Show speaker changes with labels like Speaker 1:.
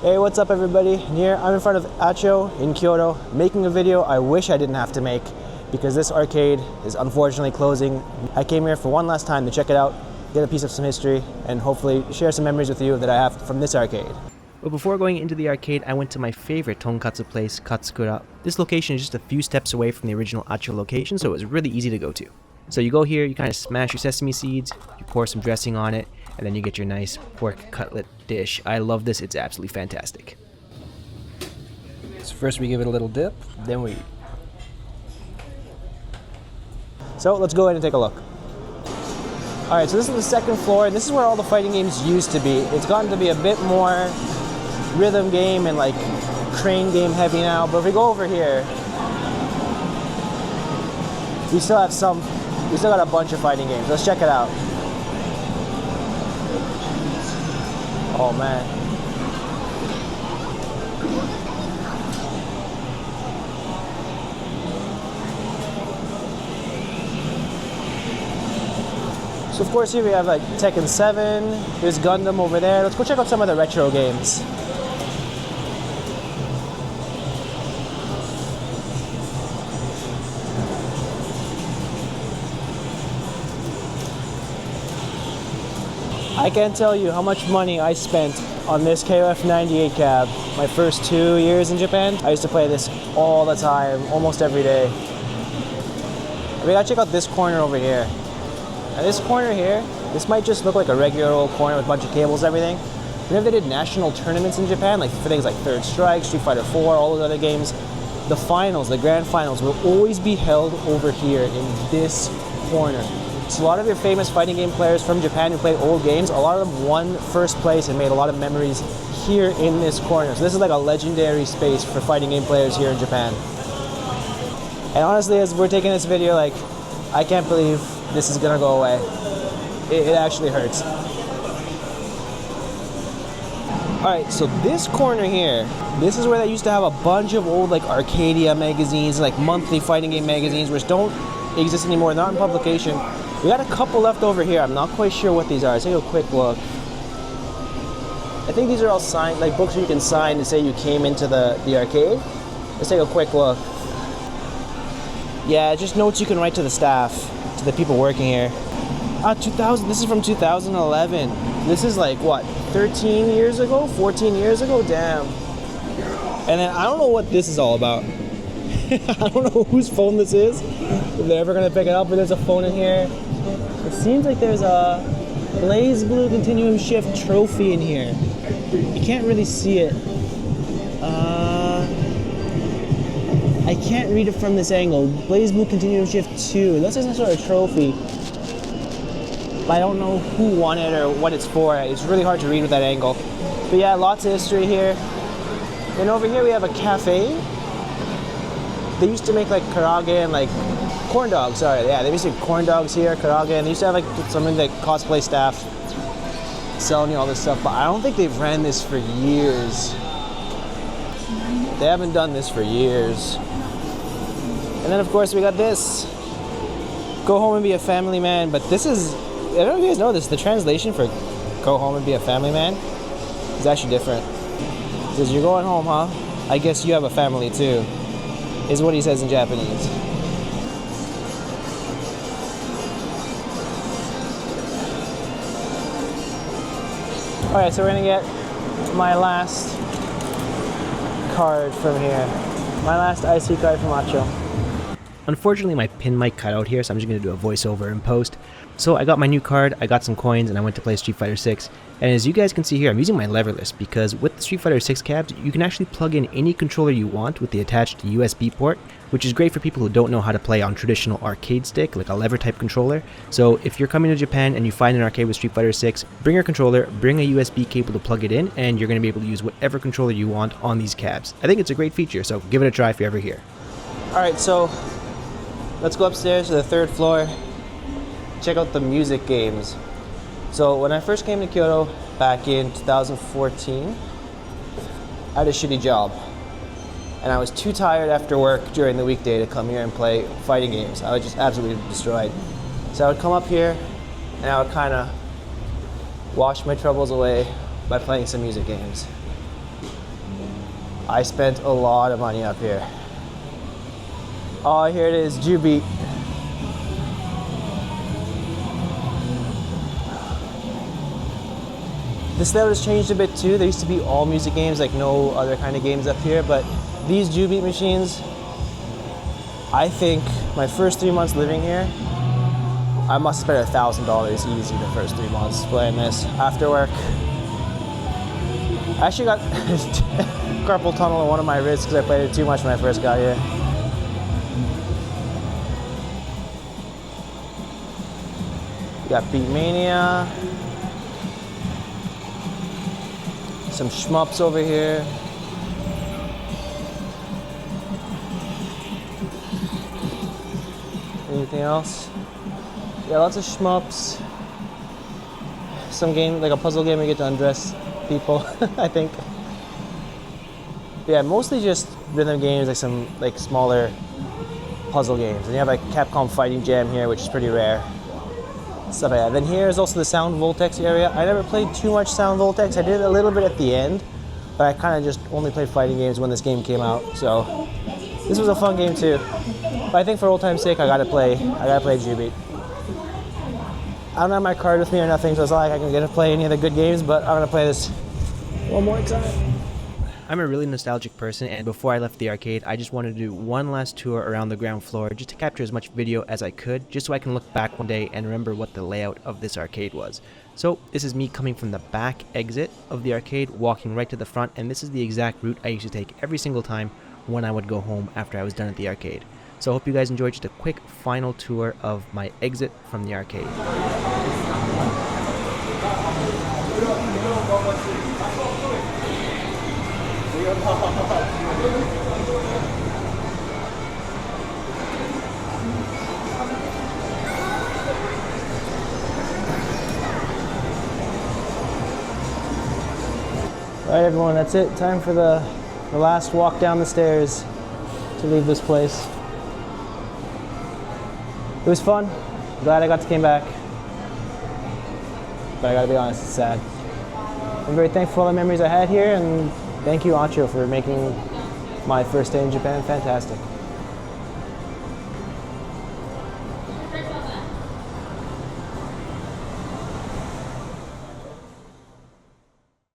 Speaker 1: Hey, what's up everybody? Here I'm in front of a-cho in Kyoto making a video I wish I didn't have to make because this arcade is unfortunately closing. I came here for one last time to check it out, get a piece of some history, and hopefully share some memories with you that I have from this arcade. But before going into the arcade, I went to my favorite tonkatsu place, Katsukura. This location is just a few steps away from the original a-cho location, so it was really easy to go to. So you go here, you kind of smash your sesame seeds, you pour some dressing on it, and then you get your nice pork cutlet dish. I love this, it's absolutely fantastic. So first we give it a little dip, then we... So let's go ahead and take a look. Alright, so this is the second floor, and this is where all the fighting games used to be. It's gotten to be a bit more rhythm game and like crane game heavy now, but if we go over here, we still got a bunch of fighting games. Let's check it out. Oh man. So of course here we have like Tekken 7, there's Gundam over there. Let's go check out some of the retro games. I can't tell you how much money I spent on this KOF 98 cab my first 2 years in Japan. I used to play this all the time, almost every day. We gotta check out this corner over here. Now this corner here, this might just look like a regular old corner with a bunch of cables and everything. Whenever they did national tournaments in Japan, like for things like Third Strike, Street Fighter 4, all those other games, the finals, the grand finals will always be held over here in this corner. So a lot of your famous fighting game players from Japan who played old games, a lot of them won first place and made a lot of memories here in this corner. So this is like a legendary space for fighting game players here in Japan. And honestly, as we're taking this video, like, I can't believe this is gonna go away. It actually hurts. Alright, so this corner here, this is where they used to have a bunch of old like Arcadia magazines, like monthly fighting game magazines, which don't exist anymore, not in publication. We got a couple left over here. I'm not quite sure what these are. Let's take a quick look. I think these are all signed, like books you can sign to say you came into the arcade. Let's take a quick look. Yeah, just notes you can write to the staff, to the people working here. 2000, this is from 2011. This is like, what, 13 years ago? 14 years ago? Damn. And then I don't know what this is all about. I don't know whose phone this is, if they're ever gonna pick it up, but there's a phone in here. It seems like there's a Blaze Blue Continuum Shift trophy in here. You can't really see it. I can't read it from this angle. Blaze Blue Continuum Shift 2. It looks like some sort of trophy. But I don't know who won it or what it's for. It's really hard to read with that angle. But yeah, lots of history here. Then over here we have a cafe. They used to make like karaage and like corn dogs, sorry. Yeah, they used to make corn dogs here, karaage, and they used to have like some of the cosplay staff selling you all this stuff, but I don't think they've ran this for years. They haven't done this for years. And then of course we got this. Go home and be a family man, but this is, I don't know if you guys know this, the translation for go home and be a family man is actually different. It says, you're going home, huh? I guess you have a family too, is what he says in Japanese. Alright, so we're gonna get my last card from here. My last IC card from a-cho. Unfortunately, my pin mic cut out here, so I'm just going to do a voiceover in post. So I got my new card, I got some coins, and I went to play Street Fighter 6. And as you guys can see here, I'm using my leverless because with the Street Fighter 6 cabs, you can actually plug in any controller you want with the attached USB port, which is great for people who don't know how to play on traditional arcade stick, like a lever type controller. So if you're coming to Japan and you find an arcade with Street Fighter 6, bring your controller, bring a USB cable to plug it in, and you're going to be able to use whatever controller you want on these cabs. I think it's a great feature, so give it a try if you're ever here. Alright, so let's go upstairs to the 3rd floor, check out the music games. So when I first came to Kyoto back in 2014, I had a shitty job. And I was too tired after work during the weekday to come here and play fighting games. I was just absolutely destroyed. So I would come up here and I would kind of wash my troubles away by playing some music games. I spent a lot of money up here. Oh, here it is, Jubeat. This layout has changed a bit too. There used to be all music games, like no other kind of games up here, but these Jubeat machines, I think my first 3 months living here, I must have spent $1,000 easy the first 3 months playing this after work. I actually got carpal tunnel in one of my wrists because I played it too much when I first got here. We got Beatmania. Some shmups over here. Anything else? Yeah, lots of shmups. Some game, like a puzzle game, we get to undress people, I think. But yeah, mostly just rhythm games, like some like smaller puzzle games. And you have like Capcom Fighting Jam here, which is pretty rare. Stuff like that. Then here is also the Sound Voltex area. I never played too much Sound Voltex. I did a little bit at the end, but I kind of just only played fighting games when this game came out. So this was a fun game too. But I think for old time's sake, I gotta play Jubeat. I don't have my card with me or nothing, so it's not like I can get to play any of the good games, but I'm gonna play this one more time. I'm a really nostalgic person, and before I left the arcade, I just wanted to do one last tour around the ground floor just to capture as much video as I could, just so I can look back one day and remember what the layout of this arcade was. So this is me coming from the back exit of the arcade, walking right to the front, and this is the exact route I used to take every single time when I would go home after I was done at the arcade. So I hope you guys enjoyed just a quick final tour of my exit from the arcade. Alright everyone, that's it. Time for the last walk down the stairs to leave this place. It was fun. Glad I got to come back. But I gotta be honest, it's sad. I'm very thankful for all the memories I had here, and thank you, a-cho, for making my first day in Japan fantastic.